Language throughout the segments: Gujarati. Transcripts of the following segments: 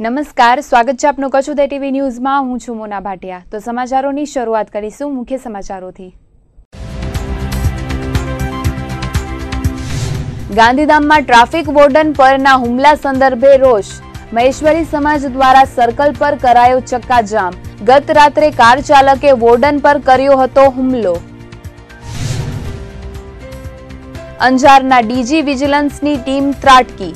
નમસ્કાર, સ્વાગત છે આપનું કચ્છ ઉદય ટીવી ન્યૂઝમાં। હું છું મોના ભાટિયા। તો સમાચારોની શરૂઆત કરીશું મુખ્ય સમાચારોથી। ગાંધીધામમાં ટ્રાફિક વોર્ડન પરના હુમલા સંદર્ભે રોષ। મહેશ્વરી સમાજ દ્વારા સર્કલ પર કરાયો ચક્કાજામ। ગત રાત્રે કાર ચાલકે વોર્ડન પર કર્યો હતો હુમલો। અંજારના ડીજી વિજિલન્સની ટીમ ત્રાટકી।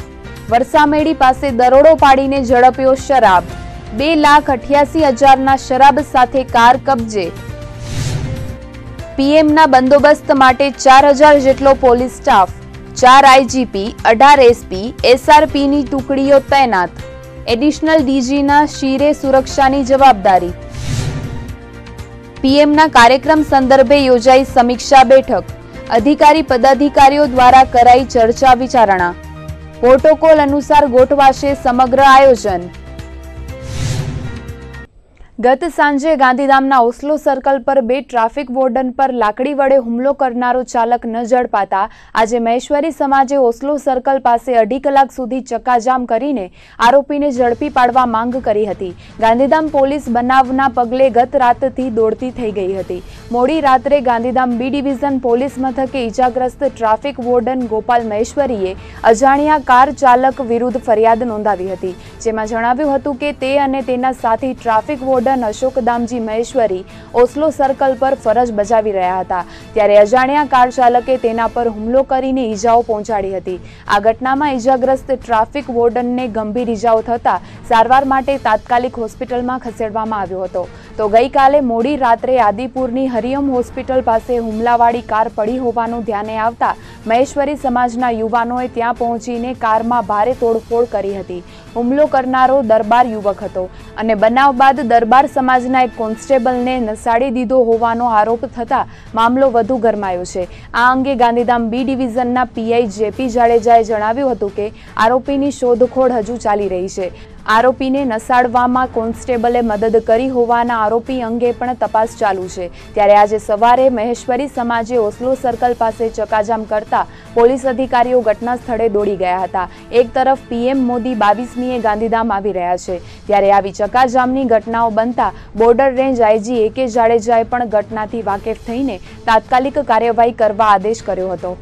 વરસામેડી પાસે દરોડો પાડીને ઝડપ્યો શરાબ। 2,88,000ના શરાબ સાથે કાર કબજે। પીએમના બંદોબસ્ત માટે 4,000 જેટલો પોલીસ સ્ટાફ। 4 આઈજીપી, 18 એસપી, એસઆરપીની ટુકડીઓ તૈનાત। એડિશનલ ડીજીના શિરે સુરક્ષાની જવાબદારી। પીએમના કાર્યક્રમ સંદર્ભે યોજાઈ સમીક્ષા બેઠક। અધિકારી પદાધિકારીઓ દ્વારા કરાઈ ચર્ચા વિચારણા। પ્રોટોકોલ અનુસાર ગોઠવાશે સમગ્ર આયોજન। ગત સાંજે ગાંધીધામના ઓસ્લો સર્કલ પર 2 ટ્રાફિક વોર્ડન પર લાકડી વડે હુમલો કરનારો ચાલક ન ઝડપાતા આજે મહેશ્વરી સમાજે ઓસ્લો સર્કલ પાસે 2.5 કલાક સુધી ચક્કાજામ કરીને આરોપીને ઝડપી પાડવા માંગ કરી હતી। ગાંધીધામ પોલીસ બનાવના પગલે ગત રાતથી દોડતી થઈ ગઈ હતી। મોડી રાત્રે ગાંધીધામ બી ડિવિઝન પોલીસ મથકે ઇજાગ્રસ્ત ટ્રાફિક વોર્ડન ગોપાલ મહેશ્વરીએ અજાણ્યા કાર ચાલક વિરુદ્ધ ફરિયાદ નોંધાવી હતી, જેમાં જણાવ્યું હતું કે તે અને તેના સાથી traffic warden Ashok Damji Maheshwari Oslo circle પર ફરજ બજાવી રહ્યા હતા, ત્યારે અજાણ્યા કાર ચાલકે તેના પર હુમલો કરીને ઈજાઓ પહોંચાડી હતી। આ ઘટનામાં ઈજાગ્રસ્ત ટ્રાફિક વોર્ડનને ગંભીર ઈજાઓ થતા સારવાર માટે તાત્કાલિક હોસ્પિટલમાં ખસેડવામાં આવ્યો હતો। તો ગઈકાલે મોડી રાત્રે આદિપુરની હરિઓમ હોસ્પિટલ પાસે હુમલાવાળી કાર પડી હોવાનું ધ્યાને આવતા મહેશ્વરી સમાજના યુવાનોએ ત્યાં પહોંચીને કારમાં ભારે તોડફોડ કરી હતી। હુમલો કરનારો દરબાર યુવક હતો અને બનાવ બાદ દરબાર સમાજના એક કોન્સ્ટેબલને નસાડી દીધો હોવાનો આરોપ થતા મામલો વધુ ગરમાયો છે। આ અંગે ગાંધીધામ બી ડિવિઝનના પીઆઈ જેપી જાડેજાએ જણાવ્યું હતું કે આરોપીની શોધખોળ હજુ ચાલી રહી છે। આરોપીને નસાડવામાં કોન્સ્ટેબલે મદદ કરી હોવાના આરોપી અંગે પણ તપાસ ચાલુ છે। ત્યારે આજે સવારે મહેશ્વરી સમાજે ઓસ્લો સર્કલ પાસે ચક્કાજામ કરતા પોલીસ અધિકારીઓ ઘટના સ્થળે દોડી ગયા હતા। એક તરફ પીએમ મોદી 22મીએ ગાંધીધામ આવી રહ્યા છે, ત્યારે આવી ચક્કાજામની ઘટનાઓ બનતા બોર્ડર રેન્જ આઈજી એ.કે. જાડેજાએ પણ ઘટનાથી વાકેફ થઈને તાત્કાલિક કાર્યવાહી કરવા આદેશ કર્યો હતો।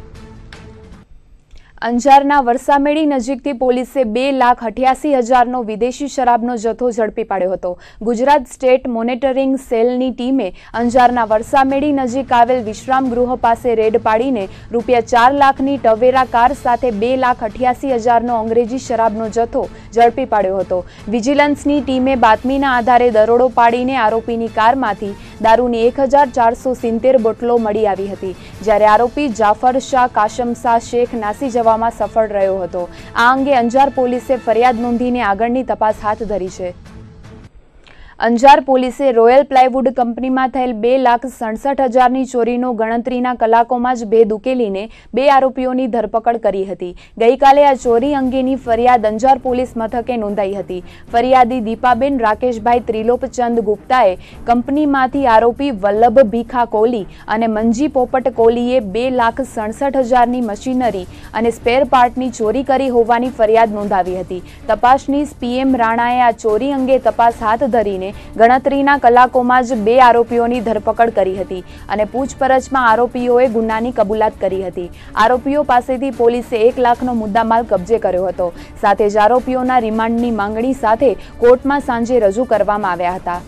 અંજારના વરસામેડી નજીકથી પોલીસે 2,88,000નો વિદેશી શરાબનો જથ્થો ઝડપી પાડ્યો હતો। ગુજરાત સ્ટેટ મોનિટરિંગ સેલની ટીમે અંજારના વરસામેડી નજીક આવેલ વિશ્રામ ગૃહ પાસે રેડ પાડીને ₹4 લાખની ટવેરા કાર સાથે 2,88,000નો અંગ્રેજી શરાબનો જથ્થો ઝડપી પાડ્યો હતો। વિજિલન્સની ટીમે બાતમીના આધારે દરોડો પાડીને આરોપીની કારમાંથી દારૂની 1,470 બોટલો મળી આવી હતી, જ્યારે આરોપી જાફર શાહ કાશમ શાહ શેખ નાસી જવા સફળ રહ્યો હતો। આ અંગે અંજાર પોલીસે ફરિયાદ નોંધીને આગળની તપાસ હાથ ધરી છે। અંજાર પોલીસે રોયલ પ્લાયવુડ કંપનીમાં થયેલ 2,67,000ની ચોરીનો ગણતરીના કલાકોમાં જ ભેદ ઉકેલીને 2 આરોપીઓની ધરપકડ કરી હતી। ગઈકાલે આ ચોરી અંગેની ફરિયાદ અંજાર પોલીસ મથકે નોંધાઈ હતી। ફરિયાદી દીપાબેન રાકેશભાઈ ત્રિલોપચંદ ગુપ્તાએ કંપનીમાંથી આરોપી વલ્લભ ભીખા કોલી અને મંજી પોપટ કોલીએ 2,67,000ની મશીનરી અને સ્પેર પાર્ટની ચોરી કરી હોવાની ફરિયાદ નોંધાવી હતી। તપાસનીશ પીએમ રાણાએ આ ચોરી અંગે તપાસ હાથ ધરીને ગણતરીના કલાકોમાં જ 2 આરોપીઓની ધરપકડ કરી હતી અને પૂછપરછમાં આરોપીઓએ ગુનાની કબૂલાત કરી હતી। આરોપીઓ પાસેથી પોલીસે 1 લાખનો મુદ્દામાલ કબજે કર્યો હતો। સાથે જ આરોપીઓના રિમાન્ડની માંગણી સાથે કોર્ટમાં સાંજે રજૂ કરવામાં આવ્યા હતા।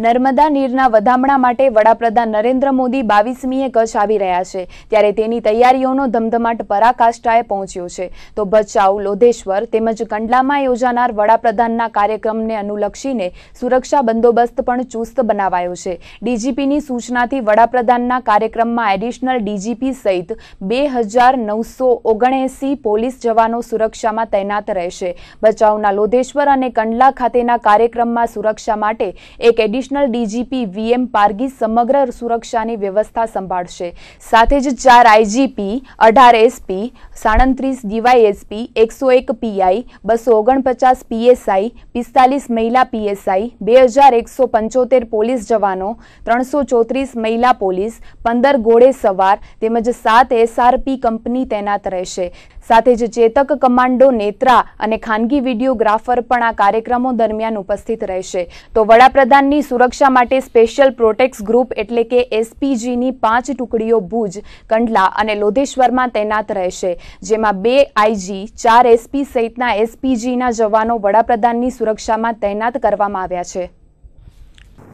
નર્મદા નીરના વધામણા માટે વડાપ્રધાન નરેન્દ્ર મોદી 22મીએ કચ્છ આવી રહ્યા છે, ત્યારે તેની તૈયારીઓનો ધમધમાટ પરાકાષ્ઠાએ પહોંચ્યો છે। તો ભચાઉ, લોધેશ્વર તેમજ કંડલામાં યોજાનાર વડાપ્રધાનના કાર્યક્રમને અનુલક્ષીને સુરક્ષા બંદોબસ્ત પણ ચુસ્ત બનાવાયો છે। ડીજીપીની સૂચનાથી વડાપ્રધાનના કાર્યક્રમમાં એડિશનલ ડીજીપી સહિત 2,979 પોલીસ જવાનો સુરક્ષામાં તૈનાત રહેશે। ભચાઉના લોધેશ્વર અને કંડલા ખાતેના કાર્યક્રમમાં સુરક્ષા માટે એક એડિશનલ ડીજીપી વીએમ પારગી સમગ્ર સુરક્ષાની વ્યવસ્થા સંભાળશે। સાથે જ 4 IGP, 18 SP, 37 DYSP, 101 PI, 249 PSI, 45 મહિલા પીએસઆઈ, 2,175 પોલીસ જવાનો, 334 મહિલા પોલીસ, 15 ઘોડે સવાર તેમજ 7 એસઆરપી કંપની તૈનાત રહેશે। સાથે જ ચેતક કમાન્ડો નેત્રા અને ખાનગી વિડીયોગ્રાફર પણ આ કાર્યક્રમો દરમિયાન ઉપસ્થિત રહેશે. તો વડાપ્રધાનની સુરક્ષા માટે સ્પેશિયલ પ્રોટેક્સ ગ્રુપ એટલે કે એસપીજીની 5 ટુકડીઓ ભુજ, કંડલા અને લોધેશ્વરમાં તૈનાત રહેશે, જેમાં 2 આઈજી, 4 એસપી સહિતના એસપીજીના જવાનો વડાપ્રધાનની સુરક્ષામાં તૈનાત કરવામાં આવ્યા છે.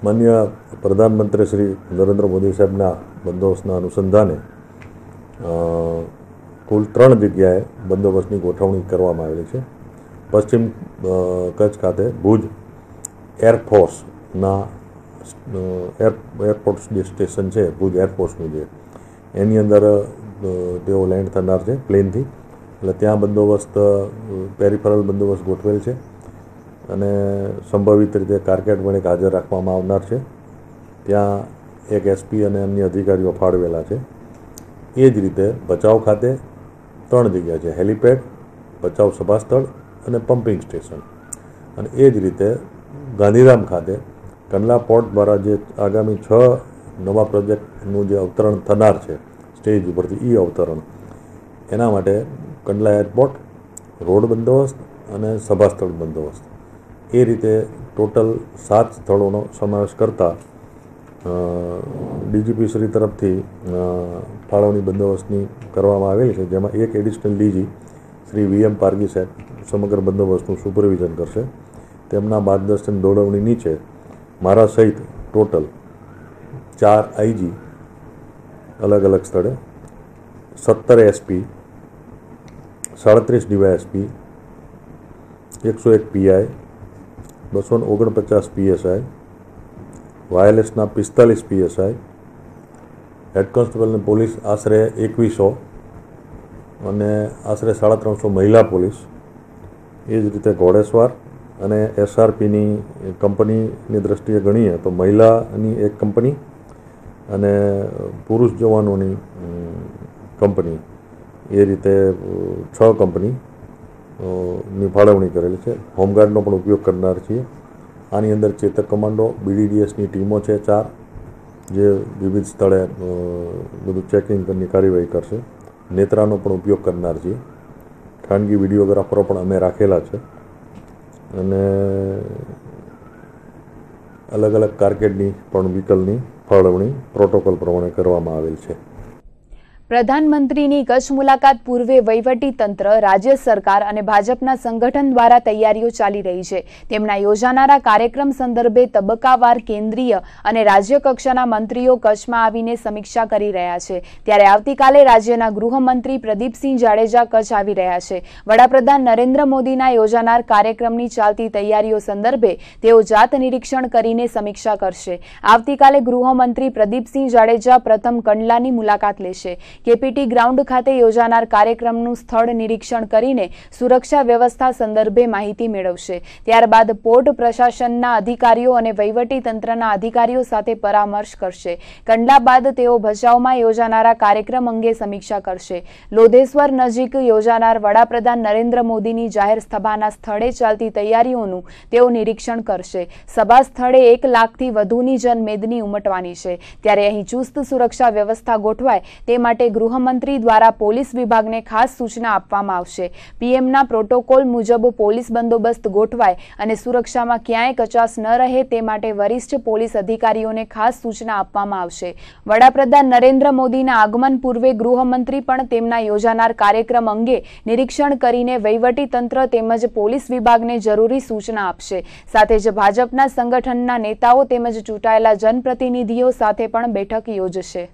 માનનીય પ્રધાનમંત્રી શ્રી નરેન્દ્ર મોદી સાહેબના બંદોબસ્તના અનુસંધાને કુલ 3 જગ્યાએ બંદોબસ્તની ગોઠવણી કરવામાં આવેલી છે. પશ્ચિમ કચ્છ ખાતે ભુજ એરફોર્સના એરપોર્ટ સ્ટેશન છે, ભુજ એરફોર્સનું જે એની અંદર તેઓ લેન્ડ થનાર છે પ્લેનથી, એટલે ત્યાં બંદોબસ્ત પેરિફરલ બંદોબસ્ત ગોઠવેલ છે અને સંભવિત રીતે કારકેટ પણ એક હાજર રાખવામાં આવનાર છે. ત્યાં એક એસપી અને અન્ય અધિકારીઓ ફાળવેલા છે. એ જ રીતે ભચાઉ ખાતે 3 જગ્યા છે, હેલિપેડ, ભચાઉ સભાસ્થળ અને પમ્પિંગ સ્ટેશન. અને એ જ રીતે ગાંધીધામ ખાતે કંડલા પોર્ટ દ્વારા જે આગામી 6 નવા પ્રોજેક્ટનું જે અવતરણ થનાર છે સ્ટેજ ઉપરથી અવતરણ, એના માટે કંડલા એરપોર્ટ, રોડ બંદોબસ્ત અને સભાસ્થળ બંદોબસ્ત, એ રીતે ટોટલ 7 સ્થળોનો સમાવેશ કરતા ડીજીપી શ્રી તરફથી ફાળવણી બંદોબસ્તની કરવામાં આવેલી છે, જેમાં એક additional DG Shri VM Pargi સાહેબ સમગ્ર બંદોબસ્તનું સુપરવિઝન કરશે. તેમના માર્ગદર્શન દોરવણી નીચે મારા સહિત ટોટલ 4 આઈજી અલગ અલગ સ્થળે, 17 એસપી, 37 ડીવાયએસપી, 101 પીઆઈ, 249 PSI, વાયરલેસના 45 PSI, હેડ કોન્સ્ટેબલ અને પોલીસ આશરે 2100 અને આશરે 350 મહિલા પોલીસ. એ જ રીતે ઘોડેસવાર અને SRPની કંપનીની દ્રષ્ટિએ ગણીએ તો મહિલાની એક કંપની અને પુરુષ જવાનોની કંપની, એ રીતે 6 કંપનીની ફાળવણી કરેલી છે. હોમગાર્ડનો પણ ઉપયોગ કરનાર છીએ. આની અંદર ચેતક કમાન્ડો, BDDSની ટીમો છે 4, જે વિવિધ સ્થળે બધું ચેકિંગની કાર્યવાહી કરશે. નેત્રાનો પણ ઉપયોગ કરનાર છીએ. ખાનગી વિડીયોગ્રાફરો પણ અમે રાખેલા છે અને અલગ અલગ કારકેડની પણ વ્હીકલની ફાળવણી પ્રોટોકોલ પ્રમાણે કરવામાં આવેલ છે. પ્રધાનમંત્રીની કચ્છ મુલાકાત પૂર્વે વહીવટી તંત્ર, રાજ્ય સરકાર અને ભાજપના સંગઠન દ્વારા તૈયારીઓ ચાલી રહી છે. તેમના યોજાનારા કાર્યક્રમ સંદર્ભે તબક્કાવાર કેન્દ્રીય અને રાજ્ય કક્ષાના મંત્રીઓ કચ્છમાં આવીને સમીક્ષા કરી રહ્યા છે. ત્યારે આવતીકાલે રાજ્યના ગૃહમંત્રી પ્રદીપસિંહ જાડેજા કચ્છ આવી રહ્યા છે. વડાપ્રધાન નરેન્દ્ર મોદીના યોજાનાર કાર્યક્રમની ચાલતી તૈયારીઓ સંદર્ભે તેઓ જાત નિરીક્ષણ કરીને સમીક્ષા કરશે. આવતીકાલે ગૃહમંત્રી પ્રદીપસિંહ જાડેજા પ્રથમ કંડલાની મુલાકાત લેશે. કેપીટી ગ્રાઉન્ડ ખાતે યોજાનાર કાર્યક્રમનું સ્થળ નિરીક્ષણ કરીને સુરક્ષા વ્યવસ્થા સંદર્ભે માહિતી મેળવશે. ત્યારબાદ પોર્ટ પ્રશાસનના અધિકારીઓ અને વહીવટી તંત્રના અધિકારીઓ સાથે પરામર્શ કરશે. કંડલા બાદ તેઓ ભચાઉમાં યોજાનારા કાર્યક્રમ અંગે સમીક્ષા કરશે. લોધેશ્વર નજીક યોજાનાર વડાપ્રધાન નરેન્દ્ર મોદીની જાહેર સભાના સ્થળે ચાલતી તૈયારીઓનું તેઓ નિરીક્ષણ કરશે. સભા સ્થળે 1 લાખથી વધુની જનમેદની ઉમટવાની છે. ત્યારે અહીં ચુસ્ત સુરક્ષા વ્યવસ્થા ગોઠવાય તે માટે ગૃહમંત્રી દ્વારા પોલીસ વિભાગને ખાસ સૂચના આપવામાં આવશે. પીએમના પ્રોટોકોલ મુજબ પોલીસ બંદોબસ્ત ગોઠવાય અને સુરક્ષામાં ક્યાંય કચાશ ન રહે તે માટે વરિષ્ઠ પોલીસ અધિકારીઓને ખાસ સૂચના આપવામાં આવશે. વડાપ્રધાન નરેન્દ્ર મોદીના આગમન પૂર્વે ગૃહમંત્રી પણ તેમના યોજાનાર કાર્યક્રમ અંગે નિરીક્ષણ કરીને વહીવટી તંત્ર તેમજ પોલીસ વિભાગને જરૂરી સૂચના આપશે. સાથે જ ભાજપના સંગઠનના નેતાઓ તેમજ ચૂંટાયેલા જનપ્રતિનિધિઓ સાથે પણ બેઠક યોજશે.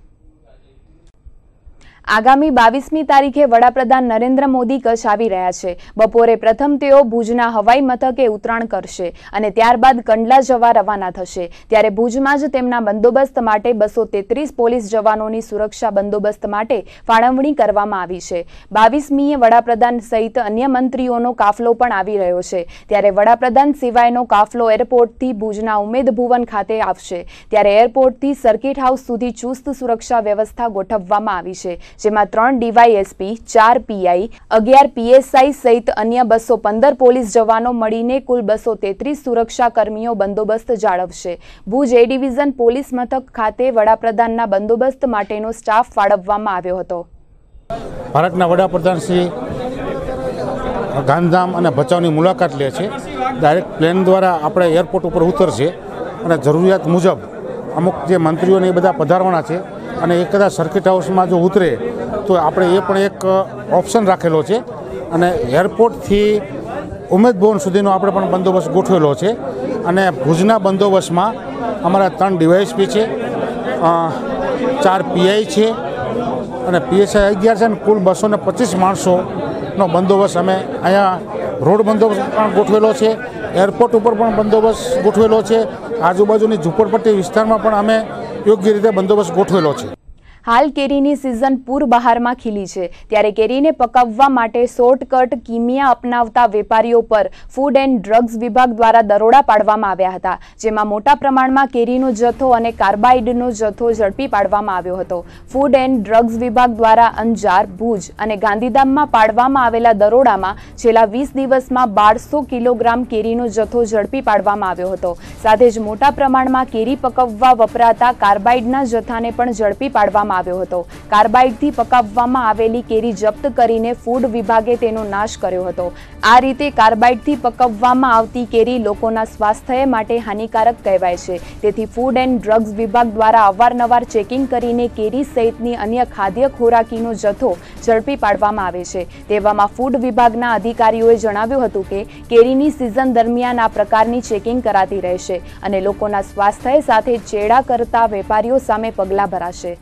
આગામી 22મી તારીખે વડાપ્રધાન નરેન્દ્ર મોદી કચ્છ આવી રહ્યા છે. બપોરે પ્રથમ તેઓ ભુજના હવાઈ મથકે ઉતરાણ કરશે અને ત્યારબાદ કંડલા જવા રવાના થશે. ત્યારે ભુજમાં જ તેમના બંદોબસ્ત માટે 233 પોલીસ જવાનોની સુરક્ષા બંદોબસ્ત માટે ફાળવણી કરવામાં આવી છે. 22મીએ વડાપ્રધાન સહિત અન્ય મંત્રીઓનો કાફલો પણ આવી રહ્યો છે. ત્યારે વડાપ્રધાન સિવાયનો કાફલો એરપોર્ટથી ભુજના ઉમેદ ભુવન ખાતે આવશે. ત્યારે એરપોર્ટથી સર્કિટ હાઉસ સુધી ચુસ્ત સુરક્ષા વ્યવસ્થા ગોઠવવામાં આવી છે. જેમાં 3 ડીવાયએસપી, 4 પીઆઈ, 11 પીએસઆઈ સહિત અન્ય 215 પોલીસ જવાનો મળીને કુલ 233 સુરક્ષા કર્મીઓ બંદોબસ્ત જાળવશે. ભુજ એ ડિવિઝન પોલીસ મથક ખાતે વડાપ્રધાનના બંદોબસ્ત માટેનો સ્ટાફ ફાળવવામાં આવ્યો હતો. ભારતના વડાપ્રધાન શ્રી ગાંધીધામ અને ભચાઉની મુલાકાત લે છે. ડાયરેક્ટ પ્લેન દ્વારા આપણે એરપોર્ટ ઉપર ઉતરશે અને જરૂરિયાત મુજબ અમુક જે મંત્રીઓને એ બધા પધારવાના છે અને એ કદાચ સર્કિટ હાઉસમાં જો ઉતરે તો આપણે એ પણ એક ઓપ્શન રાખેલો છે. અને એરપોર્ટથી ઉમેદ ભવન સુધીનો આપણે પણ બંદોબસ્ત ગોઠવેલો છે. અને ભુજના બંદોબસ્તમાં અમારા 3 ડીવાયએસપી છે, 4 પીઆઈ છે અને પીએસઆઈ 11 છે. અને કુલ 225 માણસોનો બંદોબસ્ત અમે અહીંયા રોડ બંદોબસ્ત પણ ગોઠવેલો છે, એરપોર્ટ ઉપર પણ બંદોબસ્ત ગોઠવેલો છે, આજુબાજુની ઝૂંપડપટ્ટી વિસ્તારમાં પણ અમે યોગ્ય રીતે બંદોબસ્ત ગોઠવેલો છે. હાલ કેરીની સિઝન પૂર બહારમાં ખીલી છે, ત્યારે કેરીને પકાવવા માટે શોર્ટકટ કિમિયા અપનાવતા વેપારીઓ પર ફૂડ એન્ડ ડ્રગ્સ વિભાગ દ્વારા દરોડા પાડવામાં આવ્યા હતા, જેમાં મોટા પ્રમાણમાં કેરીનો જથ્થો અને કાર્બાઇડનો જથ્થો ઝડપી પાડવામાં આવ્યો હતો. ફૂડ એન્ડ ડ્રગ્સ વિભાગ દ્વારા અંજાર, ભુજ અને ગાંધીધામમાં પાડવામાં આવેલા દરોડામાં છેલ્લા 20 દિવસમાં 1200 કિલોગ્રામ કેરીનો જથ્થો ઝડપી પાડવામાં આવ્યો હતો. સાથે જ મોટા પ્રમાણમાં કેરી પકવવા વપરાતા કાર્બાઇડના જથ્થાને પણ ઝડપી પાડવામાં આવ્યો હતો. કાર્બાઇડથી પકાવવામાં આવેલી કેરી જપ્ત કરીને ફૂડ વિભાગે તેનો નાશ કર્યો હતો. આ રીતે કાર્બાઇડથી પકવવામાં આવતી કેરી લોકોના સ્વાસ્થ્ય માટે હાનિકારક કહેવાય છે. તેથી ફૂડ એન્ડ ડ્રગ્સ વિભાગ દ્વારા અવારનવાર ચેકિંગ કરીને કેરી સહિતની અન્ય ખાદ્ય ખોરાકીનો જથ્થો ઝડપી પાડવામાં આવે છે. તેવામાં ફૂડ વિભાગના અધિકારીઓએ જણાવ્યું હતું કે કેરીની સિઝન દરમિયાન આ પ્રકારની ચેકિંગ કરાતી રહેશે અને લોકોના સ્વાસ્થ્ય સાથે ચેડા કરતા વેપારીઓ સામે પગલાં ભરાશે.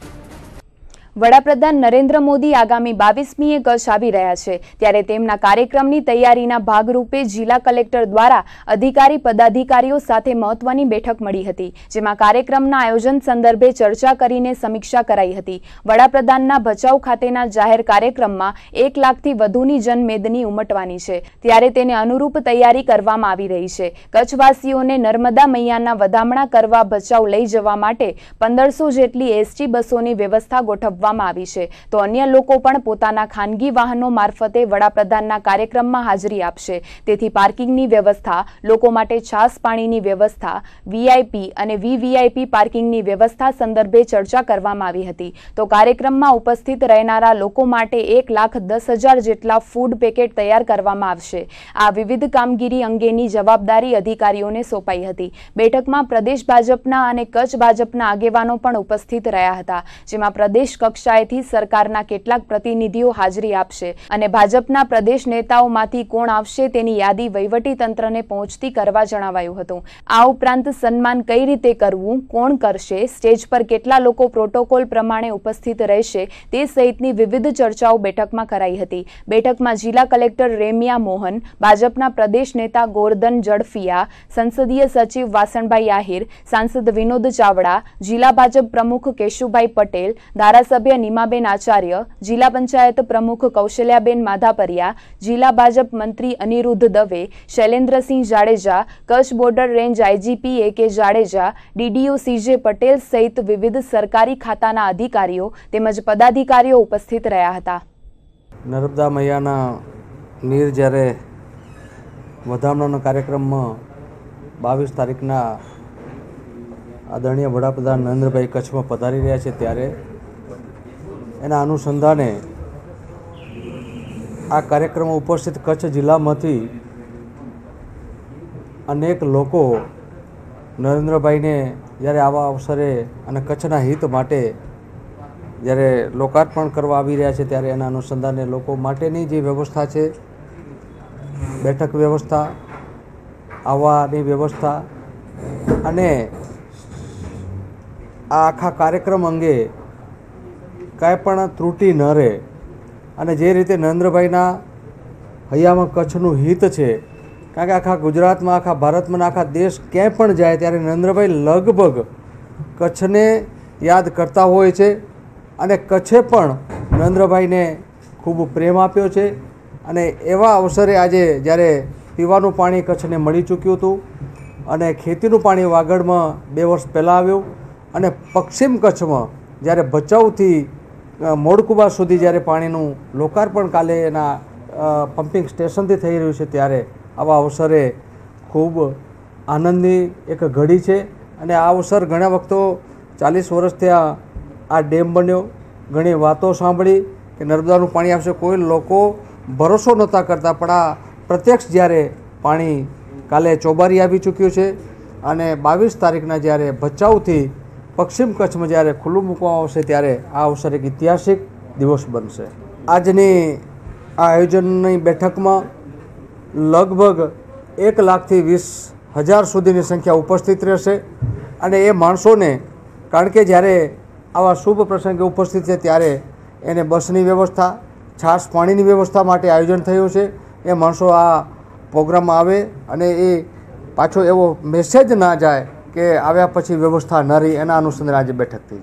વડાપ્રધાન નરેન્દ્ર મોદી આગામી 22મીએ કચ્છ આવી રહ્યા છે, ત્યારે તેમના કાર્યક્રમની તૈયારીના ભાગરૂપે જિલ્લા કલેક્ટર દ્વારા અધિકારી પદાધિકારીઓ સાથે મહત્વની બેઠક મળી હતી, જેમાં કાર્યક્રમના આયોજન સંદર્ભે ચર્ચા કરીને સમીક્ષા કરાઈ હતી. વડાપ્રધાનના ભચાઉ ખાતેના જાહેર કાર્યક્રમમાં 1 લાખથી વધુની જનમેદની ઉમટવાની છે, ત્યારે તેને અનુરૂપ તૈયારી કરવામાં આવી રહી છે. કચ્છવાસીઓને નર્મદા મૈયાના વધામણા કરવા ભચાઉ લઈ જવા માટે 1500 જેટલી એસટી બસોની વ્યવસ્થા ગોઠવવામાં આવી છે, તો અન્ય લોકો પણ પોતાના ખાનગી વાહનો મારફતે વડાપ્રધાનના કાર્યક્રમમાં હાજરી આપશે. તેથી પાર્કિંગની વ્યવસ્થા, લોકો માટે છાસ પાણીની વ્યવસ્થા, વીઆઈપી અને વીવીઆઈપી પાર્કિંગની વ્યવસ્થા સંદર્ભે ચર્ચા કરવામાં આવી હતી. તો કાર્યક્રમમાં ઉપસ્થિત રહેનારા લોકો માટે 1,10,000 જેટલા ફૂડ પેકેટ તૈયાર કરવામાં આવશે. આ વિવિધ કામગીરી અંગેની જવાબદારી અધિકારીઓને સોંપાઈ હતી. બેઠકમાં પ્રદેશ ભાજપના અને કચ્છ ભાજપના આગેવાનો પણ ઉપસ્થિત રહ્યા હતા, જેમાં પ્રદેશ કક્ષાએથી સરકારના કેટલાક પ્રતિનિધિઓ હાજરી આપશે અને ભાજપના પ્રદેશ નેતાઓમાંથી કોણ આવશે તેની યાદી વહીવટી તંત્રને પહોંચતી કરવા જણાવાયું હતું. આ ઉપરાંત સન્માન કઈ રીતે કરવું, કોણ કરશે, સ્ટેજ પર કેટલા લોકો પ્રોટોકોલ પ્રમાણે ઉપસ્થિત રહેશે તે સહિતની વિવિધ ચર્ચાઓ બેઠકમાં કરાઈ હતી. બેઠકમાં જિલ્લા કલેક્ટર રેમ્યા મોહન, ભાજપના પ્રદેશ નેતા ગોરધન ઝડફિયા, સંસદીય સચિવ વાસણભાઈ આહિર, સાંસદ વિનોદ ચાવડા, જિલ્લા ભાજપ પ્રમુખ કેશુભાઈ પટેલ, ધારાસભ્ય નીમાબેન આચાર્ય, જિલ્લા પંચાયત પ્રમુખ કૌશલ્યાબેન માધાપરિયા, જિલ્લા ભાજપ મંત્રી Aniruddh Dave, Shailendrasinh Jadeja, Kutch border range IGP AK Jadeja, DDO CJ Patel સહિત વિવિધ સરકારી ખાતાના અધિકારીઓ તેમજ પદાધિકારીઓ ઉપસ્થિત રહ્યા હતા. નર્મદા મૈયાના નીર જ્યારે વધામણાનો કાર્યક્રમમાં 22 તારીખના આદરણીય વડાપ્રધાન નરેન્દ્રભાઈ કચ્છમાં પધારી રહ્યા છે, ત્યારે એના અનુસંધાને આ કાર્યક્રમમાં ઉપસ્થિત કચ્છ જિલ્લામાંથી અનેક લોકો નરેન્દ્રભાઈને જ્યારે આવા અવસરે અને કચ્છના હિત માટે જ્યારે લોકાર્પણ કરવા આવી રહ્યા છે, ત્યારે એના અનુસંધાને લોકો માટેની જે વ્યવસ્થા છે, બેઠક વ્યવસ્થા, આવવાની વ્યવસ્થા અને આ આખા કાર્યક્રમ અંગે કાંઈ પણ ત્રુટિ ન રહે અને જે રીતે નરેન્દ્રભાઈના હૈયામાં કચ્છનું હિત છે, કારણ કે આખા ગુજરાતમાં, આખા ભારતમાં, આખા દેશ ક્યાંય પણ જાય ત્યારે નરેન્દ્રભાઈ લગભગ કચ્છને યાદ કરતા હોય છે અને કચ્છે પણ નરેન્દ્રભાઈને ખૂબ પ્રેમ આપ્યો છે. અને એવા અવસરે આજે જ્યારે પીવાનું પાણી કચ્છને મળી ચૂક્યું હતું અને ખેતીનું પાણી વાગડમાં 2 વર્ષ પહેલાં આવ્યું અને પશ્ચિમ કચ્છમાં જ્યારે ભચાઉથી મોડકુબા સુધી જ્યારે પાણીનું લોકાર્પણ કાલે એના પમ્પિંગ સ્ટેશનથી થઈ રહ્યું છે, ત્યારે આવા અવસરે ખૂબ આનંદની એક ઘડી છે. અને આ અવસર ઘણા વખતો 40 વર્ષથી આ ડેમ બન્યો, ઘણી વાતો સાંભળી કે નર્મદાનું પાણી આવશે, કોઈ લોકો ભરોસો નહોતા કરતા, પણ આ પ્રત્યક્ષ જ્યારે પાણી કાલે ચોબારી આવી ચૂક્યું છે અને 22 તારીખના જ્યારે ભચાઉથી પશ્ચિમ કચ્છમાં જ્યારે ખુલ્લું મૂકવામાં આવશે ત્યારે આ અવસર એક ઐતિહાસિક દિવસ બનશે. આજની આ આયોજનની બેઠકમાં લગભગ 1,20,000 સુધીની સંખ્યા ઉપસ્થિત રહેશે અને એ માણસોને, કારણ કે જ્યારે આવા શુભ પ્રસંગે ઉપસ્થિત છે ત્યારે એને બસની વ્યવસ્થા, છાશ પાણીની વ્યવસ્થા માટે આયોજન થયું છે. એ માણસો આ પ્રોગ્રામમાં આવે અને એ પાછો એવો મેસેજ ના જાય કે આવ્યા પછી વ્યવસ્થા ન રહી, એના અનુસંધાને આજે બેઠક થઈ.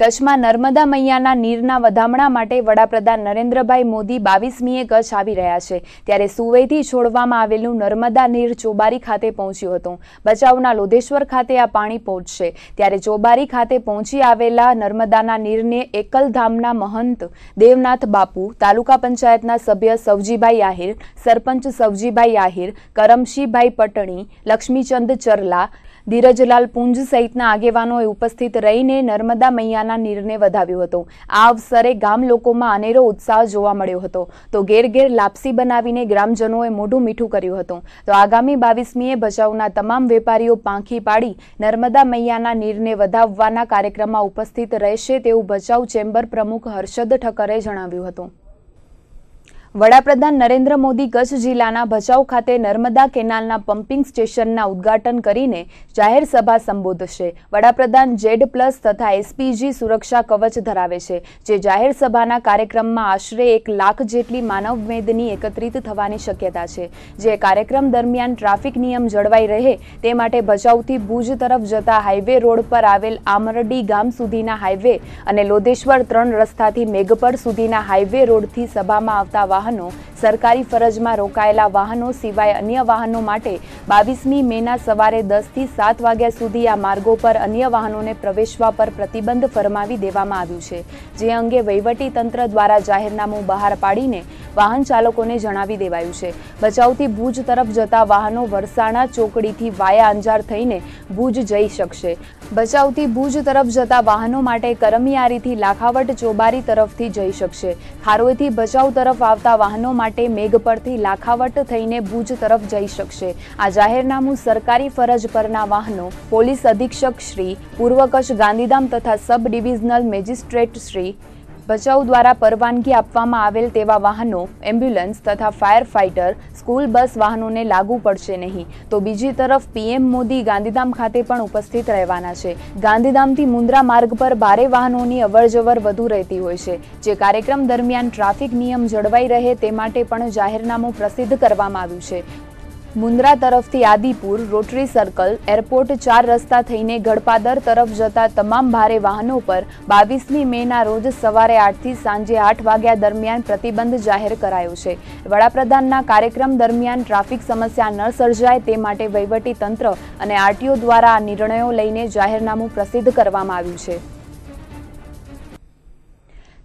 કચ્છમાં નર્મદા મૈયાના નીરના વધામણા માટે વડાપ્રધાન નરેન્દ્રભાઈ મોદી 22મીએ કચ્છ આવી રહ્યા છે. ત્યારે સુવેઈથી છોડવામાં આવેલું નર્મદા નીર ચોબારી ખાતે પહોંચ્યું હતું. ભચાઉના લોધેશ્વર ખાતે આ પાણી પહોંચશે. ત્યારે ચોબારી ખાતે પહોંચી આવેલા નર્મદાના નીરને એકલધામના મહંત દેવનાથ બાપુ, તાલુકા પંચાયતના સભ્ય સવજીભાઈ આહિર, સરપંચ સવજીભાઈ આહિર, કરમશીભાઈ પટણી, લક્ષ્મીચંદ ચરલા, ધીરજલાલ પુંજ સહિતના આગેવાનોએ ઉપસ્થિત રહીને નર્મદા મૈયાના નીરને વધાવ્યું હતું. આ અવસરે ગામ લોકોમાં અનેરો ઉત્સાહ જોવા મળ્યો હતો. તો ઘેર ઘેર લાપસી બનાવીને ગ્રામજનોએ મોઢું મીઠું કર્યું હતું. તો આગામી 22મીએ ભચાઉના તમામ વેપારીઓ પાંખી પાડી નર્મદા મૈયાના નીરને વધાવવાના કાર્યક્રમમાં ઉપસ્થિત રહેશે તેવું ભચાઉ ચેમ્બર પ્રમુખ હર્ષદ ઠક્કરે જણાવ્યું હતું. વડાપ્રધાન નરેન્દ્ર મોદી કચ્છ જિલ્લાના ભચાઉ ખાતે નર્મદા કેનાલના પમ્પિંગ સ્ટેશનના ઉદ્ઘાટન કરીને જાહેર સભા સંબોધશે. વડાપ્રધાન Z+ તથા SPG સુરક્ષા કવચ ધરાવે છે, જે જાહેર સભાના કાર્યક્રમમાં આશરે 1 લાખ જેટલી માનવ મેદની એકત્રિત થવાની શક્યતા છે. જે કાર્યક્રમ દરમિયાન ટ્રાફિક નિયમ જળવાઈ રહે તે માટે ભચાઉથી ભુજ તરફ જતા હાઈવે રોડ પર આવેલ આમરડી ગામ સુધીના હાઈવે અને લોધેશ્વર 3 રસ્તાથી મેઘપર સુધીના હાઈવે રોડથી સભામાં આવતા વાહનો, સરકારી ફરજમાં રોકાયેલા વાહનો સિવાય અન્ય વાહનો માટે 22મી મેના સવારે 10 થી 7 વાગ્યા સુધી આ માર્ગો પર અન્ય વાહનોને પ્રવેશવા પર પ્રતિબંધ ફરમાવી દેવામાં આવ્યું છે. જે અંગે વહીવટી તંત્ર દ્વારા જાહેરનામું બહાર પાડીને વાહન ચાલકોને જણાવી દેવાયું છે. ભચાઉથી ભુજ તરફ જતા વાહનો વરસાણા ચોકડીથી વાયા અંજાર થઈને ભુજ જઈ શકશે. ભચાઉથી ભુજ તરફ જતા વાહનો માટે કરમિયારીથી લાખાવટ ચોબારી તરફથી જઈ શકશે. ખારોઈથી ભચાઉ તરફ આવતા વાહનો માટે મેઘપરથી લાખાવટ થઈને ભુજ તરફ જઈ શકશે. આ જાહેરનામું સરકારી ફરજ પરના વાહનો, પોલીસ અધિક્ષક શ્રી, પૂર્વ કચ્છ ગાંધીધામ તથા sub divisional magistrate Shri Bhachau દ્વારા પરવાનગી આપવામાં આવેલ તેવા વાહનો, એમ્બ્યુલન્સ તથા ફાયર ફાઇટર, સ્કૂલ બસ વાહનોને લાગુ પડશે નહીં. તો બીજી તરફ PM મોદી ગાંધીધામ ખાતે પણ ઉપસ્થિત રહેવાના છે. ગાંધીધામથી મુન્દ્રા માર્ગ પર ભારે વાહનોની અવરજવર વધુ રહેતી હોય છે. જે કાર્યક્રમ દરમિયાન ટ્રાફિક નિયમ જળવાઈ રહે તે માટે પણ જાહેરનામું પ્રસિદ્ધ કરવામાં આવ્યું છે. મુન્દ્રા તરફથી આદિપુર, રોટરી સર્કલ, એરપોર્ટ 4 રસ્તા થઈને ગડપાદર તરફ જતા તમામ ભારે વાહનો પર 22મી મેના રોજ સવારે 8 થી સાંજે 8 વાગ્યા દરમિયાન પ્રતિબંધ જાહેર કરાયો છે. વડાપ્રધાનના કાર્યક્રમ દરમિયાન ટ્રાફિક સમસ્યા ન સર્જાય તે માટે વહીવટી તંત્ર અને RTO દ્વારા આ નિર્ણયો લઈને જાહેરનામું પ્રસિદ્ધ કરવામાં આવ્યું છે.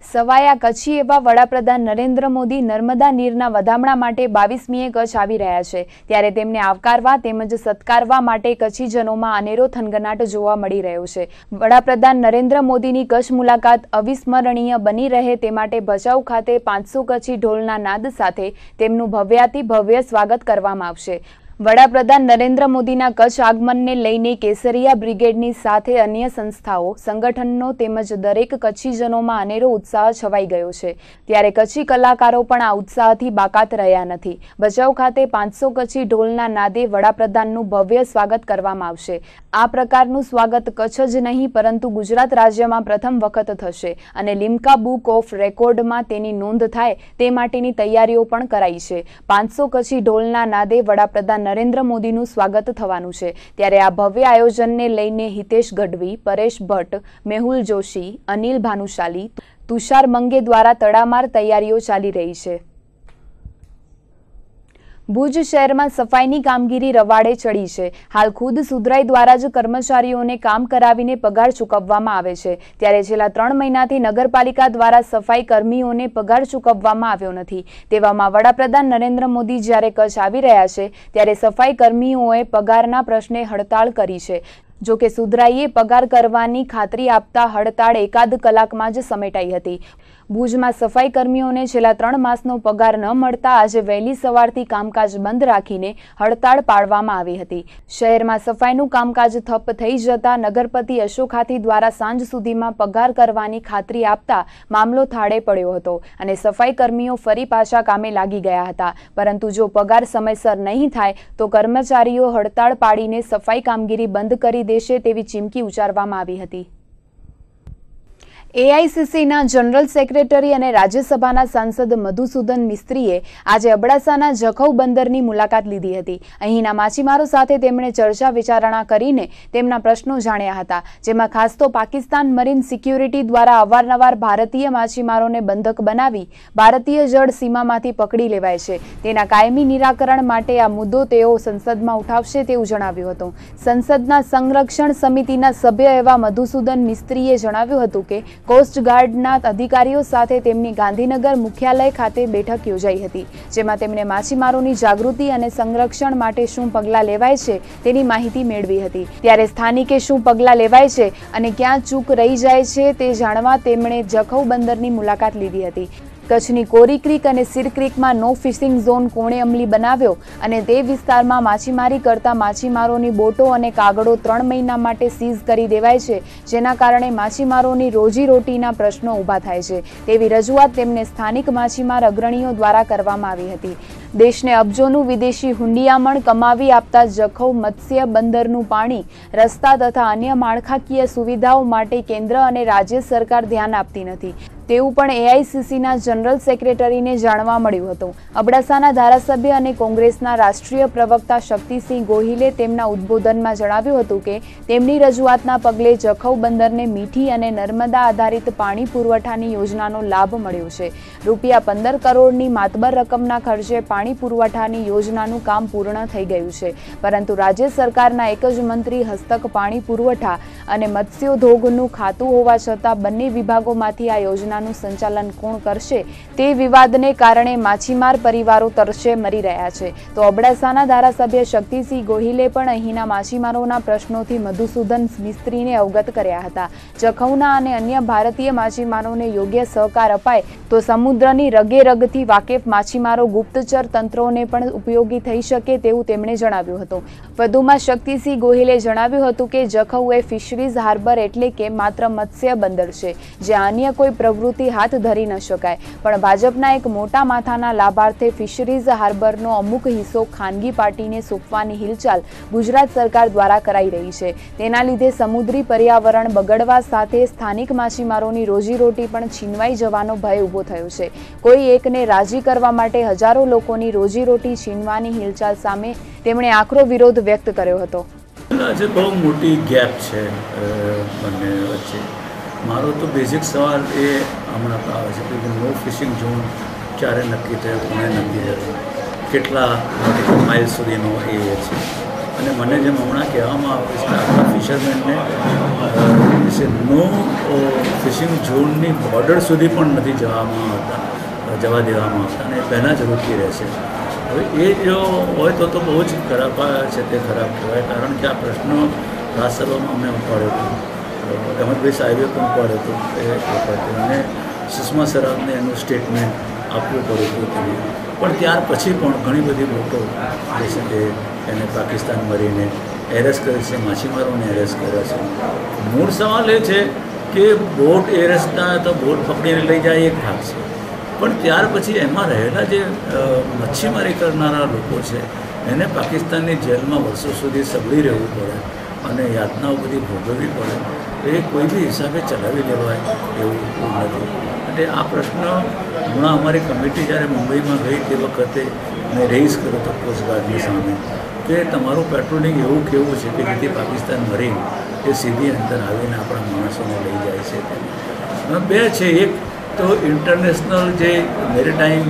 સવાયા કચ્છી એવા વડાપ્રધાન નરેન્દ્ર મોદી નર્મદા નીરના વધામણા માટે 22મીએ કચ્છ આવી રહ્યા છે. ત્યારે તેમને આવકારવા તેમજ સત્કારવા માટે કચ્છીજનોમાં અનેરો થનગનાટ જોવા મળી રહ્યો છે. વડાપ્રધાન નરેન્દ્ર મોદીની કચ્છ મુલાકાત અવિસ્મરણીય બની રહે તે માટે ભચાઉ ખાતે 500 કચ્છી ઢોલના નાદ સાથે તેમનું ભવ્યાતિ ભવ્ય સ્વાગત કરવામાં આવશે. વડાપ્રધાન નરેન્દ્ર મોદીના કચ્છ આગમનને લઈને કેસરિયા બ્રિગેડની સાથે અન્ય સંસ્થાઓ, સંગઠનનો તેમજ દરેક કચ્છીજનોમાં અનેરો ઉત્સાહ છવાઈ ગયો છે. ત્યારે કચ્છી કલાકારો પણ આ ઉત્સાહથી બાકાત રહ્યા નથી. ભચાઉ ખાતે 500 કચ્છી ઢોલના નાદે વડાપ્રધાનનું ભવ્ય સ્વાગત કરવામાં આવશે. આ પ્રકારનું સ્વાગત કચ્છ જ નહીં પરંતુ ગુજરાત રાજ્યમાં પ્રથમ વખત થશે અને લિમ્કા બુક ઓફ રેકોર્ડમાં તેની નોંધ થાય તે માટેની તૈયારીઓ પણ કરાઈ છે. 500 કચ્છી ઢોલના નાદે વડાપ્રધાન નરેન્દ્ર મોદીનું સ્વાગત થવાનું છે. ત્યારે આ ભવ્ય આયોજનને લઈને હિતેશ ગઢવી, પરેશ ભટ્ટ, મેહુલ જોશી, અનિલ ભાનુશાલી, તુષાર મંગે દ્વારા તડામાર તૈયારીઓ ચાલી રહી છે. ભુજ શહેરમાં સફાઈની કામગીરી રવાડે ચડી છે. હાલ ખુદ સુધરાઈ દ્વારા જ કર્મચારીઓને કામ કરાવીને પગાર ચૂકવવામાં આવે છે. ત્યારે છેલ્લા 3 મહિનાથી નગરપાલિકા દ્વારા સફાઈ કર્મીઓને પગાર ચૂકવવામાં આવ્યો નથી. તેવામાં વડાપ્રધાન નરેન્દ્ર મોદી જ્યારે કચ્છ આવી રહ્યા છે ત્યારે સફાઈ કર્મીઓએ પગારના પ્રશ્ને હડતાળ કરી છે. જો કે સુધરાઈએ પગાર કરવાની ખાતરી આપતા હડતાળ એકાદ કલાકમાં જ સમેટાઈ હતી. ભુજમાં સફાઈ કર્મીઓને છેલ્લા 3 માસનો પગાર ન મળતા આજે વહેલી સવારથી કામકાજ બંધ રાખીને હડતાળ પાડવામાં આવી હતી. શહેરમાં સફાઈનું કામકાજ ઠપ થઈ જતા નગરપતિ અશોક હાથી દ્વારા સાંજ સુધીમાં પગાર કરવાની ખાતરી આપતા મામલો થાળે પડ્યો હતો અને સફાઈ કર્મીઓ ફરી પાછા કામે લાગી ગયા હતા. પરંતુ જો પગાર સમયસર નહીં થાય તો કર્મચારીઓ હડતાળ પાડીને સફાઈ કામગીરી બંધ કરી દેશે તેવી ચીમકી ઉચ્ચારવામાં આવી હતી. એઆઈસીસીના જનરલ સેક્રેટરી અને રાજ્યસભાના સાંસદ મધુસૂદન મિસ્ત્રીએ આજે અબડાસાના જખૌ બંદરની મુલાકાત લીધી હતી. અહીંના માછીમારો સાથે તેમણે ચર્ચા વિચારણા કરીને તેમના પ્રશ્નો જાણ્યા હતા, જેમાં ખાસ તો પાકિસ્તાન મરીન સિક્યુરિટી દ્વારા અવારનવાર ભારતીય માછીમારોને બંધક બનાવી ભારતીય જળ સીમામાંથી પકડી લેવાય છે, તેના કાયમી નિરાકરણ માટે આ મુદ્દો તેઓ સંસદમાં ઉઠાવશે તેવું જણાવ્યું હતું. સંસદના સંરક્ષણ સમિતિના સભ્ય એવા મધુસૂદન મિસ્ત્રીએ જણાવ્યું હતું કે કોસ્ટગાર્ડના અધિકારીઓ સાથે તેમની ગાંધીનગર મુખ્યાલય ખાતે બેઠક યોજાઈ હતી, જેમાં તેમણે માછીમારોની જાગૃતિ અને સંરક્ષણ માટે શું પગલાં લેવાય છે તેની માહિતી મેળવી હતી. ત્યારે સ્થાનિકે શું પગલાં લેવાય છે અને ક્યાં ચૂક રહી જાય છે તે જાણવા તેમણે જખૌ બંદરની મુલાકાત લીધી હતી. કચ્છની કોરી ક્રીક અને સિર ક્રીકમાં નો ફિશિંગ ઝોન કોણે અમલી બનાવ્યો અને તે વિસ્તારમાં માછીમારી કરતા માછીમારોની બોટો અને કાગળો 3 મહિના માટે સીઝ કરી દેવાય છે, જેના કારણે માછીમારોની રોજીરોટીના પ્રશ્નો ઊભા થાય છે તેવી રજૂઆત તેમને સ્થાનિક માછીમાર અગ્રણીઓ દ્વારા કરવામાં આવી હતી. દેશને અબજોનું વિદેશી હુંડિયામણ કમાવી આપતા જખૌ મત્સ્ય બંદરનું પાણી, રસ્તા તથા અન્ય માળખાકીય સુવિધાઓ માટે કેન્દ્ર અને રાજ્ય સરકાર ધ્યાન આપતી નથી તેવું પણ એઆઈસીસીના જનરલ સેક્રેટરીને જાણવા મળ્યું હતું. અબડાસાના ધારાસભ્ય અને કોંગ્રેસના રાષ્ટ્રીય પ્રવક્તા શક્તિસિંહ ગોહિલે તેમના ઉદ્બોધનમાં જણાવ્યું હતું કે તેમની રજૂઆતના પગલે જખૌ બંદરને મીઠી અને નર્મદા આધારિત પાણી પુરવઠાની યોજનાનો લાભ મળ્યો છે. રૂપિયા 15 કરોડની માતબર રકમના ખર્ચે પાણી પુરવઠાની યોજનાનું કામ પૂર્ણ થઈ ગયું છે, પરંતુ રાજ્ય સરકારના એક જ મંત્રી હસ્તક પાણી પુરવઠા અને મત્સ્યોદ્યોગનું ખાતું હોવા છતાં બંને વિભાગોમાંથી આ યોજના સંચાલન કોણ કરશે તે વિવાદને કારણે માછીમાર પરિવારો તરસે મરી રહ્યા છે. તો અબડાસાના ધારાસભ્ય શક્તિસિંહ ગોહિલે પણ અહીંના માછીમારોના પ્રશ્નોથી મધુસૂદન મિસ્ત્રીને અવગત કર્યા હતા. જખૌના અને અન્ય ભારતીય માછીમારોને યોગ્ય સહકાર અપાય તો સમુદ્રની રગે રગથી વાકેફ માછીમારો ગુપ્તચર તંત્રોને પણ ઉપયોગી થઈ શકે તેવું તેમણે જણાવ્યું હતું. વધુમાં શક્તિસિંહ ગોહિલે જણાવ્યું હતું કે જખૌ એ ફિશરીઝ હાર્બર એટલે કે માત્ર મત્સ્ય બંદર છે, જ્યાં અન્ય કોઈ પ્રવૃત્તિ હાથ ધરી ન શકાય, પણ ભાજપના એક મોટા માથાના લાભાર્થે ફિશરીઝ હાર્બરનો અમુક હિસ્સો ખાનગી પાર્ટીને સોંપવાની હિલચાલ ગુજરાત સરકાર દ્વારા કરાઈ રહી છે. તેના લીધે સમુદ્રી પર્યાવરણ બગડવા સાથે સ્થાનિક માછીમારોની રોજીરોટી પણ છીનવાઈ જવાનો ભય ઊભો થયો છે. કોઈ એકને રાજી કરવા માટે હજારો લોકોની રોજીરોટી છીનવાની હિલચાલ સામે તેમણે આકરો વિરોધ વ્યક્ત કર્યો હતો. આજે બહુ મોટી ગેપ છે બંને વચ્ચે. મારો તો બેઝિક સવાલ એ હમણાં આવે છે કે નો ફિશિંગ ઝોન ક્યારે નક્કી થયો, કોણે નક્કી થયો, કેટલા માઇલ સુધીનો એ છે. અને મને જેમ હમણાં કહેવામાં આવે છે કે આપણા ફિશરમેનને નો ફિશિંગ ઝોનની બોર્ડર સુધી પણ નથી જવા દેવામાં આવતા અને પહેલાં જ રોકી રહેશે. હવે એ જો હોય તો બહુ જ ખરાબ છે, તે ખરાબ કહેવાય. કારણ કે આ પ્રશ્નો રાજ્યસભામાં અમે ઉપાડ્યો હતો, અહેમદભાઈ સાહેબે પણ ઉપાડ્યો હતો એ વખતે, અને સુષ્મા સ્વરાજને એનું સ્ટેટમેન્ટ આપવું પડ્યું હતું. પણ ત્યાર પછી પણ ઘણી બધી બોટો જે છે તે એને પાકિસ્તાન મરીને એરેસ્ટ કરે છે, માછીમારોને એરેસ્ટ કરે છે. મૂળ સવાલ એ છે કે બોટ એરેસ્ટ થાય તો બોટ પકડીને લઈ જાય એક ભાગ છે, પણ ત્યાર પછી એમાં રહેલા જે મચ્છીમારી કરનારા લોકો છે એને પાકિસ્તાનની જેલમાં વર્ષો સુધી સબળી રહેવું પડે અને યાતનાઓ બધી ભોગવવી પડે, તો એ કોઈ બી હિસાબે ચલાવી લેવાય એવું નથી. એટલે આ પ્રશ્ન હમણાં અમારી કમિટી જ્યારે મુંબઈમાં ગઈ તે વખતે મેં રેઇઝ કર્યો હતો કોસ્ટગાર્ડની સામે કે તમારું પેટ્રોલિંગ એવું કેવું છે કે જેથી પાકિસ્તાન મરીન એ સીધી અંદર આવીને આપણા માણસોને લઈ જાય છે. બે છે, એક તો ઇન્ટરનેશનલ જે મેરીટાઈમ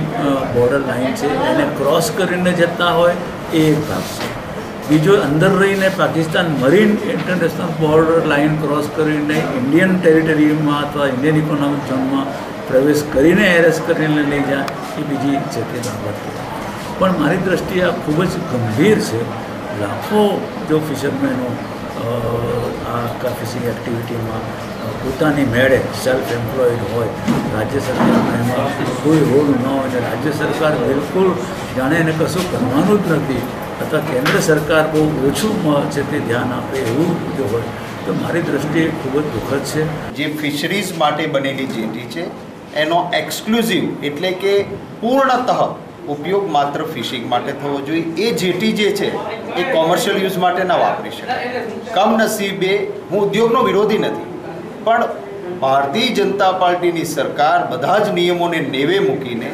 બોર્ડર લાઇન છે એને ક્રોસ કરીને જતા હોય એ એક ભાગ છે. બીજો અંદર રહીને Pakistan marine international border line cross કરીને ઇન્ડિયન ટેરિટરીમાં અથવા ઇન્ડિયન ઇકોનોમિક ઝોનમાં પ્રવેશ કરીને એરેસ્ટ કરીને લઈ જાય એ બીજી છે તે બાબત. પણ મારી દૃષ્ટિએ આ ખૂબ જ ગંભીર છે. લાખો જો ફિશરમેનો આખા ફિશિંગ એક્ટિવિટીમાં પોતાની મેળે સેલ્ફ એમ્પ્લોયડ હોય, રાજ્ય સરકારનો એમાં કોઈ રોલ ન હોય અને રાજ્ય સરકાર બિલકુલ જાણે એને કશું કરવાનું જ નથી અથવા કેન્દ્ર સરકાર બહુ ઓછું છે તે ધ્યાન આપે એવું જો હોય તો મારી દ્રષ્ટિએ ખૂબ જ દુઃખદ છે. જે ફિશરીઝ માટે બનેલી જેટી છે એનો એક્સક્લુઝિવ એટલે કે પૂર્ણતઃ ઉપયોગ માત્ર ફિશિંગ માટે થવો જોઈએ. એ જેટી જે છે એ કોમર્શિયલ યુઝ માટે ન વાપરી શકાય. કમનસીબે હું ઉદ્યોગનો વિરોધી નથી, પણ ભારતીય જનતા પાર્ટીની સરકાર બધા જ નિયમોને નેવે મૂકીને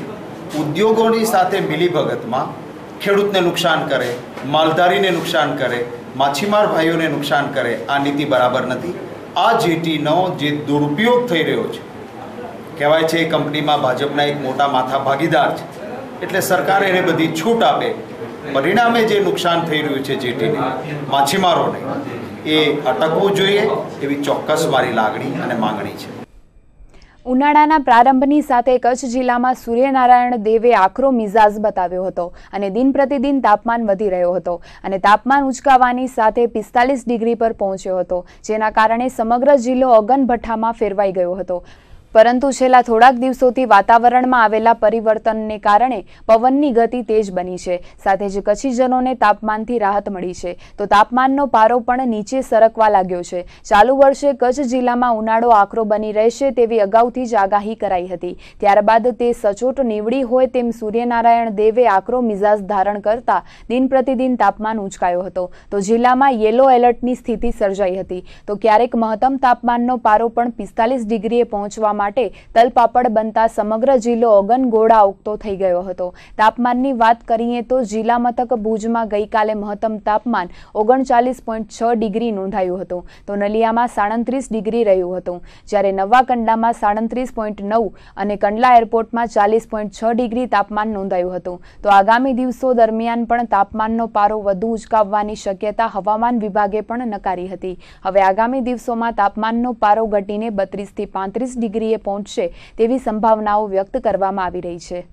ઉદ્યોગોની સાથે મિલીભગતમાં ખેડૂતને નુકસાન કરે, માલધારીને નુકસાન કરે, માછીમાર ભાઈઓને નુકસાન કરે. આ નીતિ બરાબર નથી. આ જેટીનો જે દુરુપયોગ થઈ રહ્યો છે, કહેવાય છે એ કંપનીમાં ભાજપના એક મોટા માથા ભાગીદાર છે, એટલે સરકાર એને બધી છૂટ આપે, પરિણામે જે નુકસાન થઈ રહ્યું છે જેટીને, માછીમારોને, એ અટકવું જોઈએ એવી ચોક્કસ મારી લાગણી અને માંગણી છે. ઉનાળાના પ્રારંભની સાથે કચ્છ જિલ્લામાં સૂર્યનારાયણ દેવે આકરો મિજાજ બતાવ્યો હતો અને દિન પ્રતિદિન તાપમાન વધી રહ્યો હતો અને તાપમાન ઉંચકાવાની સાથે 45 ડિગ્રી પર પહોંચ્યો હતો, જેના કારણે સમગ્ર જિલ્લો અગનભઠ્ઠામાં ફેરવાઈ ગયો હતો. પરંતુ છેલ્લા થોડાક દિવસોથી વાતાવરણમાં આવેલા પરિવર્તનને કારણે પવનની ગતિ તેજ બની છે, સાથે જ કચ્છીજનોને તાપમાનથી રાહત મળી છે. તો તાપમાનનો પારો પણ નીચે સરકવા લાગ્યો છે. ચાલુ વર્ષે કચ્છ જિલ્લામાં ઉનાળો આકરો બની રહેશે તેવી અગાઉથી જ આગાહી કરાઈ હતી. ત્યારબાદ તે સચોટ નીવડી હોય તેમ સૂર્યનારાયણ દેવે આકરો મિજાજ ધારણ કરતા દિન પ્રતિદિન તાપમાન ઉંચકાયો હતો. તો જિલ્લામાં યેલો એલર્ટની સ્થિતિ સર્જાઈ હતી. તો ક્યારેક મહત્તમ તાપમાનનો પારો પણ 45 ડિગ્રીએ પહોંચવા માટે તલપાપડ બનતા સમગ્ર જિલ્લો અગનગોળા ઉગતો થઈ ગયો હતો. તાપમાનની વાત કરીએ તો જિલ્લા મથક ભુજમાં ગઈકાલે મહત્તમ તાપમાન 39.6 ડિગ્રી નોંધાયું હતું. તો નલિયામાં 37 ડિગ્રી રહ્યું હતું, જ્યારે નવા કંડલામાં 37.9 અને કંડલા એરપોર્ટમાં 40.6 ડિગ્રી તાપમાન નોંધાયું હતું. તો આગામી દિવસો દરમિયાન પણ તાપમાનનો પારો વધુ ઉંચકાવવાની શક્યતા હવામાન વિભાગે પણ નકારી હતી. હવે આગામી દિવસોમાં તાપમાનનો પારો ઘટીને 32 થી 35 ડિગ્રી પહોંચશે તેવી સંભાવનાઓ વ્યક્ત કરવામાં આવી રહી છે.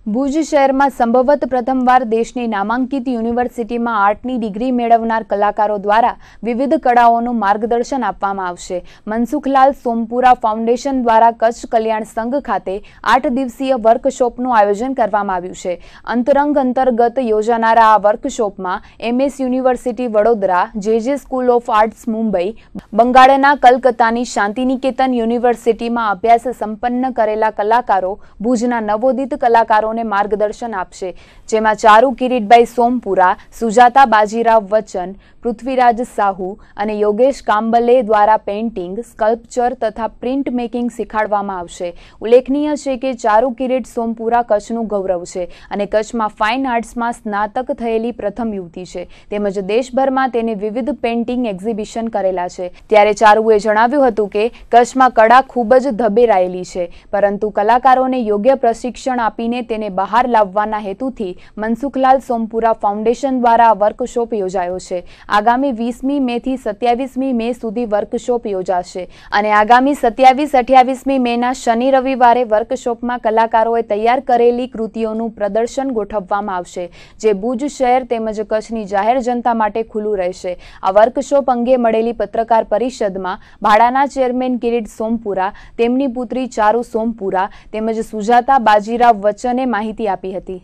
ભુજ શહેરમાં સંભવત પ્રથમવાર દેશની નામાંકિત યુનિવર્સિટીમાં આર્ટની ડિગ્રી મેળવનાર કલાકારો દ્વારા વિવિધ કળાઓનું માર્ગદર્શન આપવામાં આવશે. મનસુખલાલ સોમપુરા ફાઉન્ડેશન દ્વારા કચ્છ કલ્યાણ સંઘ ખાતે 8 દિવસીય વર્કશોપનું આયોજન કરવામાં આવ્યું છે. અંતરંગ અંતર્ગત યોજાનારા આ વર્કશોપમાં MS university Vadodara, JJ school of arts Mumbai, બંગાળના કલકત્તાની શાંતિનિકેતન યુનિવર્સિટીમાં અભ્યાસ સંપન્ન કરેલા કલાકારો ભુજના નવોદિત કલાકારો માર્ગદર્શન આપશે, જેમાં ચારુ કિરીટભાઈ સોમપુરા, સુજાતા બાજીરાવ વચન, પૃથ્વીરાજ સાહુ અને યોગેશ કાંબલે દ્વારા પેઇન્ટિંગ, સ્કલ્પચર તથા પ્રિન્ટ મેકિંગ શીખવાડવામાં આવશે. ઉલ્લેખનીય છે કે ચારુ કિરીટ સોમપુરા કચ્છનું ગૌરવ છે અને કચ્છમાં ફાઇન આર્ટ્સમાં સ્નાતક થયેલી પ્રથમ યુવતી છે, તેમજ દેશભરમાં તેને વિવિધ પેઇન્ટિંગ એક્ઝિબિશન કરેલા છે. ત્યારે ચારુએ જણાવ્યું હતું કે કચ્છમાં કળા ખૂબ જ ધબેરાયેલી છે, પરંતુ કલાકારોને યોગ્ય પ્રશિક્ષણ આપીને તેને બહાર લાવવાના હેતુથી મનસુખલાલ સોમપુરા ફાઉન્ડેશન દ્વારા વર્કશોપ યોજાયો છે. આગામી 20મી મે થી 27મી મે સુધી વર્કશોપ યોજાશે અને આગામી 27-28મી મેના શનિ રવિવારે વર્કશોપમાં કલાકારોએ તૈયાર કરેલી કૃતિઓનું પ્રદર્શન ગોઠવવામાં આવશે, જે ભુજ શહેર તેમજ કચ્છની જાહેર જનતા માટે ખુલ્લું રહેશે. આ વર્કશોપ અંગે મળેલી પત્રકાર પરિષદમાં ભાડાના ચેરમેન કિરીટ સોમપુરા, તેમની પુત્રી ચારુ સોમપુરા તેમજ સુજાતા બાજીરાવ વચ્ચને માહિતી આપી હતી.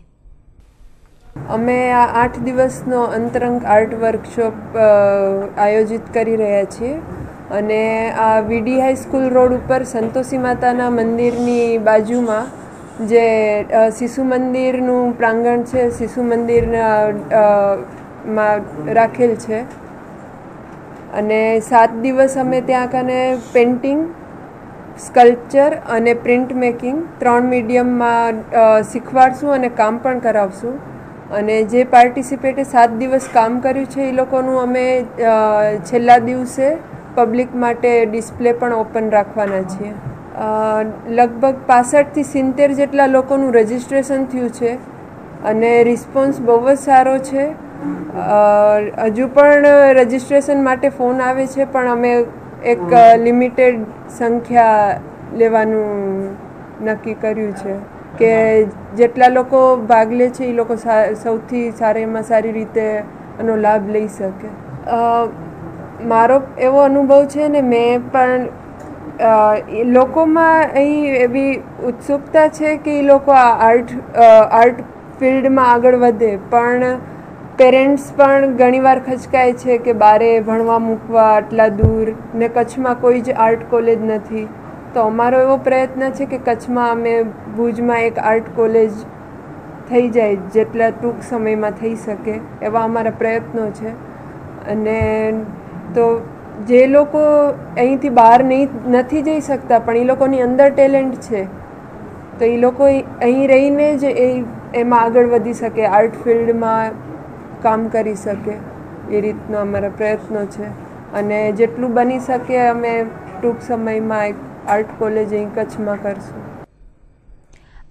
અમે આ 8 દિવસનો અંતરંગ આર્ટ વર્કશોપ આયોજિત કરી રહ્યા છીએ અને આ VD હાઈસ્કૂલ રોડ ઉપર સંતોષી માતાના મંદિરની બાજુમાં જે શિશુ મંદિરનું પ્રાંગણ છે, શિશુ મંદિરમાં રાખેલ છે અને 7 દિવસ અમે ત્યાં કને પેઇન્ટિંગ, સ્કલ્પચર અને પ્રિન્ટ મેકિંગ 3 મીડિયમમાં શીખવાડશું અને કામ પણ કરાવશું. અને જે પાર્ટિસિપેટે 7 દિવસ કામ કર્યું છે એ લોકોનું અમે છેલ્લા દિવસે પબ્લિક માટે ડિસ્પ્લે પણ ઓપન રાખવાના છીએ. લગભગ 65 થી 70 જેટલા લોકોનું રજિસ્ટ્રેશન થયું છે અને રિસ્પોન્સ બહુ જ સારો છે. હજુ પણ રજિસ્ટ્રેશન માટે ફોન આવે છે, પણ અમે એક લિમિટેડ સંખ્યા લેવાનું નક્કી કર્યું છે કે જેટલા લોકો ભાગ લે છે એ લોકો સૌથી સારામાં સારી રીતે એનો લાભ લઈ શકે. મારો એવો અનુભવ છે ને, મેં પણ લોકોમાં અહીં એવી ઉત્સુકતા છે કે એ લોકો આ આર્ટ ફિલ્ડમાં આગળ વધે, પણ પેરેન્ટ્સ પણ ઘણીવાર ખચકાય છે કે બારે ભણવા મૂકવા આટલા દૂર, ને કચ્છમાં કોઈ જ આર્ટ કોલેજ નથી. તો અમારો એવો પ્રયત્ન છે કે કચ્છમાં અમે ભુજમાં એક આર્ટ કોલેજ થઈ જાય જેટલા ટૂંક સમયમાં થઈ શકે એવા અમારા પ્રયત્નો છે. અને તો જે લોકો અહીંથી બહાર નથી જઈ શકતા પણ એ લોકોની અંદર ટેલેન્ટ છે, તો એ લોકો અહીં રહીને જ એમાં આગળ વધી શકે, આર્ટ ફિલ્ડમાં કામ કરી શકે, એ રીતનો અમારા પ્રયત્નો છે. અને જેટલું બની શકે અમે ટૂંક સમયમાં એક આર્ટ કોલેજ અહીં કચ્છમાં કરશું.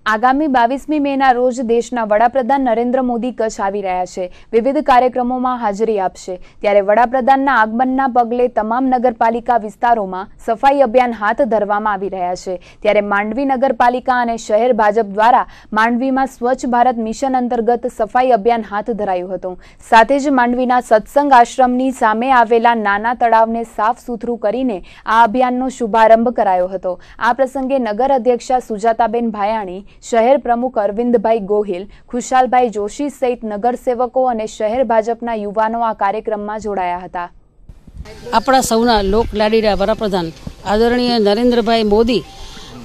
આગામી 22મી મેના રોજ દેશના વડાપ્રધાન નરેન્દ્ર મોદી કચ્છ આવી રહ્યા છે. વિવિધ કાર્યક્રમોમાં હાજરી આપશે. ત્યારે વડાપ્રધાનના આગમનના પગલે તમામ નગરપાલિકા વિસ્તારોમાં સફાઈ અભિયાન હાથ ધરવામાં આવી રહ્યા છે. ત્યારે માંડવી નગરપાલિકા અને શહેર ભાજપ દ્વારા માંડવીમાં સ્વચ્છ ભારત મિશન અંતર્ગત સફાઈ અભિયાન હાથ ધરાયું હતું. સાથે જ માંડવીના સત્સંગ આશ્રમની સામે આવેલા નાના તળાવને સાફ સુથરું કરીને આ અભિયાનનો શુભારંભ કરાયો હતો. આ પ્રસંગે નગર અધ્યક્ષા સુજાતાબેન ભાયાણી, શહેર પ્રમુખ અરવિંદભાઈ ગોહિલ, ખુશાલભાઈ જોશી સહિત નગરસેવકો અને શહેર ભાજપના યુવાનો આ કાર્યક્રમમાં જોડાયા હતા. આપણા સૌના લોકલાડીલા વડાપ્રધાન આદરણીય નરેન્દ્રભાઈ મોદી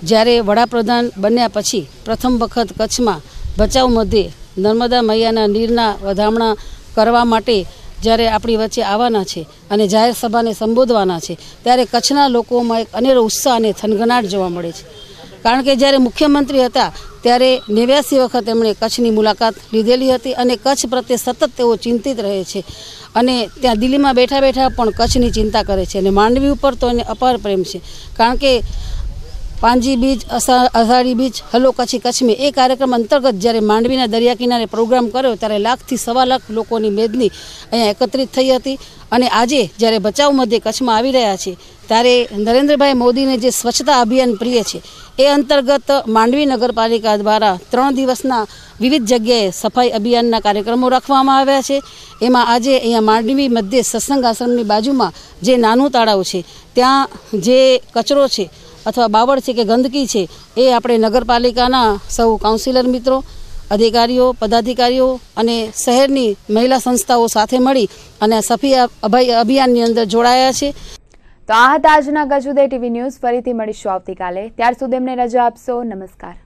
જ્યારે વડાપ્રધાન બન્યા પછી પ્રથમ વખત કચ્છમાં ભચાઉ મધ્યે નર્મદા મૈયાના નીરના વધામણા કરવા માટે જ્યારે આપણી વચ્ચે આવવાના છે અને જાહેર સભાને સંબોધવાના છે, ત્યારે કચ્છના લોકોમાં એક અનેરો ઉત્સાહ અને થનગનાટ જોવા મળે છે. કારણ કે જ્યારે મુખ્યમંત્રી હતા ત્યારે 89 વખત એમણે કચ્છની મુલાકાત લીધેલી હતી અને કચ્છ પ્રત્યે સતત તેઓ ચિંતિત રહે છે અને ત્યાં દિલ્હીમાં બેઠા બેઠા પણ કચ્છની ચિંતા કરે છે. અને માંડવી ઉપર તો એને અપાર પ્રેમ છે, કારણ કે પાંજી બીજ, અષાઢી બીજ, હલો કચ્છી કચ્છમાં એ કાર્યક્રમ અંતર્ગત જ્યારે માંડવીના દરિયા કિનારે પ્રોગ્રામ કર્યો ત્યારે 1 થી 1.25 લાખ લોકોની મેદની અહીંયા એકત્રિત થઈ હતી. અને આજે જ્યારે ભચાઉ મધ્યે કચ્છમાં આવી રહ્યા છે ત્યારે નરેન્દ્રભાઈ મોદીને જે સ્વચ્છતા અભિયાન પ્રિય છે એ અંતર્ગત માંડવી નગરપાલિકા દ્વારા 3 દિવસના વિવિધ જગ્યાએ સફાઈ અભિયાનના કાર્યક્રમો રાખવામાં આવ્યા છે. એમાં આજે અહીંયા માંડવી મધ્યે સત્સંગ આશ્રમની બાજુમાં જે નાનું તળાવ છે ત્યાં જે કચરો છે અથવા બાવળ છે કે ગંદકી છે એ આપણે નગરપાલિકાના સૌ કાઉન્સિલર મિત્રો, અધિકારીઓ, પદાધિકારીઓ અને શહેરની મહિલા સંસ્થાઓ સાથે મળી અને સફાઈ અભિયાનની અંદર જોડાયા છે. તો આ હતા આજના કચ્છ ઉદય ટીવી ન્યૂઝ. ફરીથી મળીશું આવતીકાલે. ત્યાર સુધી અમને રજા આપશો. નમસ્કાર.